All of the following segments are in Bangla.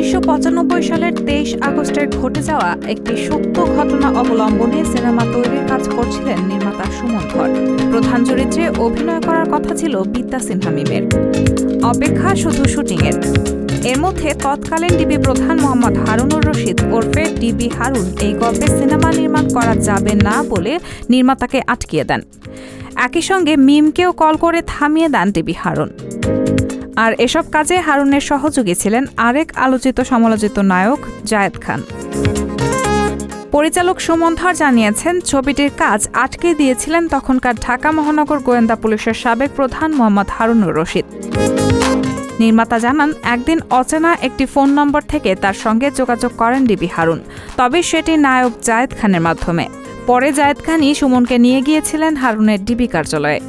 ১৯৯৫ সালের ২৩ আগস্টের ঘটে যাওয়া একটি সত্য ঘটনা অবলম্বনে সিনেমা তৈরির কাজ করছিলেন নির্মাতা সুমন ধর। প্রধান চরিত্রে অভিনয় করার কথা ছিল বিদ্যা সিনহা মিমের। অপেক্ষা শুধু শুটিংয়ের। এর মধ্যে তৎকালীন ডিবি প্রধান মোহাম্মদ হারুনুর রশিদ ওরফে ডিবি হারুন এই গল্পে সিনেমা নির্মাণ করা যাবে না বলে নির্মাতাকে আটকিয়ে দেন। একই সঙ্গে মিমকেও কল করে থামিয়ে দেন ডিবি হারুন। আর এসব কাজে হারুনের সহযোগী ছিলেন আরেক আলোচিত সমালোচিত নায়ক জায়েদ খান। পরিচালক সুমন ধর জানিয়েছেন, ছবিটির কাজ আটকে দিয়েছিলেন তখনকার ঢাকা মহানগর গোয়েন্দা পুলিশের সাবেক প্রধান মোহাম্মদ হারুনুর রশিদ। নির্মাতা জানান, একদিন অচেনা একটি ফোন নম্বর থেকে তার সঙ্গে যোগাযোগ করেন ডিবি হারুন, তবে সেটি নায়ক জায়েদ খানের মাধ্যমে। পরে জায়েদ খানই সুমনকে নিয়ে গিয়েছিলেন হারুনের ডিবি কার্যালয়ে।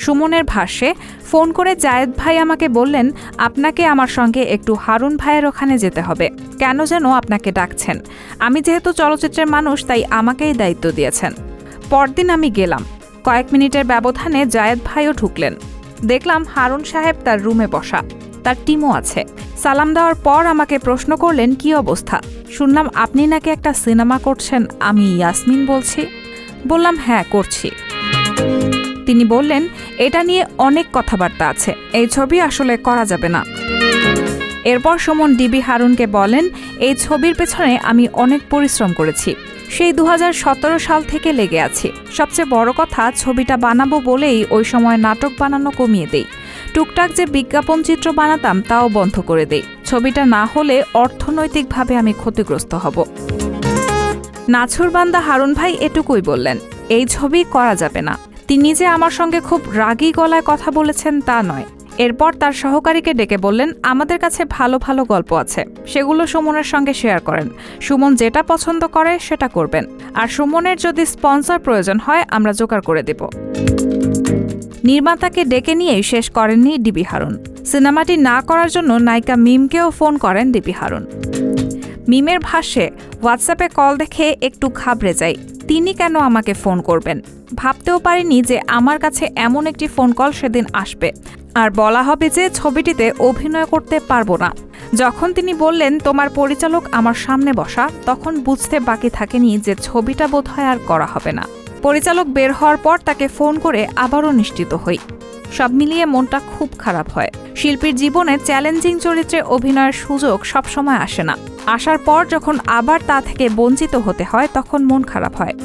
সুমনের ভাষ্যে, ফোন করে জায়েদ ভাই আমাকে বললেন, আপনাকে আমার সঙ্গে একটু হারুন ভাইয়ের ওখানে যেতে হবে, কেন যেন আপনাকে ডাকছেন। আমি যেহেতু চলচ্চিত্রের মানুষ, তাই আমাকেই দায়িত্ব দিয়েছেন। পরদিন আমি গেলাম। কয়েক মিনিটের ব্যবধানে জায়েদ ভাইও ঢুকলেন। দেখলাম হারুন সাহেব তার রুমে বসা, তার টিমও আছে। সালাম দেওয়ার পর আমাকে প্রশ্ন করলেন, কি অবস্থা? শুনলাম আপনি নাকি একটা সিনেমা করছেন, আমি ইয়াসমিন বলছি। বললাম, হ্যাঁ করছি। তিনি বললেন, এটা নিয়ে অনেক কথাবার্তা আছে, এই ছবি আসলে করা যাবে না। এরপর সুমন ডিবি হারুনকে বলেন, এই ছবির পেছনে আমি অনেক পরিশ্রম করেছি, সেই ২০১৭ সাল থেকে লেগে আছি। সবচেয়ে বড় কথা, ছবিটা বানাবো বলেই ওই সময় নাটক বানানো কমিয়ে দেই। টুকটাক যে বিজ্ঞাপন চিত্র বানাতাম তাও বন্ধ করে দেই। ছবিটা না হলে অর্থনৈতিকভাবে আমি ক্ষতিগ্রস্ত হব। নাছুরবান্দা হারুন ভাই এটুকুই বললেন, এই ছবি করা যাবে না। তিনি যে আমার সঙ্গে খুব রাগী গলায় কথা বলেছেন তা নয়। এরপর তার সহকারীকে ডেকে বললেন, আমাদের কাছে ভালো ভালো গল্প আছে, সেগুলো সুমনের সঙ্গে শেয়ার করেন। সুমন যেটা পছন্দ করে সেটা করবেন, আর সুমনের যদি স্পন্সর প্রয়োজন হয় আমরা জোগাড় করে দেব। নির্মাতাকে ডেকে নিয়েই শেষ করেননি ডিবি হারুন। সিনেমাটি না করার জন্য নায়িকা মিমকেও ফোন করেন ডিবি হারুন। মিমের ভাষ্যে, হোয়াটসঅ্যাপে কল দেখে একটু ঘাবড়ে যাই, তিনি কেন আমাকে ফোন করবেন। ভাবতেও পারিনি যে আমার কাছে এমন একটি ফোন কল সেদিন আসবে, আর বলা হবে যে ছবিটিতে অভিনয় করতে পারবো না। যখন তিনি বললেন, তোমার পরিচালক আমার সামনে বসা, তখন বুঝতে বাকি থাকেনি যে ছবিটা বোধহয় আর করা হবে না। পরিচালক বের হওয়ার পর তাকে ফোন করে আবারও নিশ্চিত হই। সব মিলিয়ে মনটা খুব খারাপ হয়। শিল্পীর জীবনে চ্যালেঞ্জিং চরিত্রে অভিনয়ের সুযোগ সবসময় আসে না। আসার পর যখন আবার তা থেকে বঞ্চিত হতে হয়, তখন মন খারাপ হয়।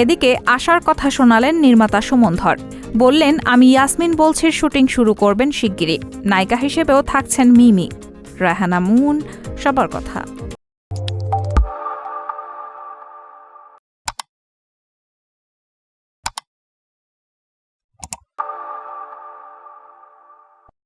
এদিকে আসার কথা শোনালেন নির্মাতা সুমন ধর। বললেন, আমি ইয়াসমিন বলছির শুটিং শুরু করবেন শিগগিরই। নায়িকা হিসেবেও থাকছেন মিমি, রায়হানা মুন, সবার কথা।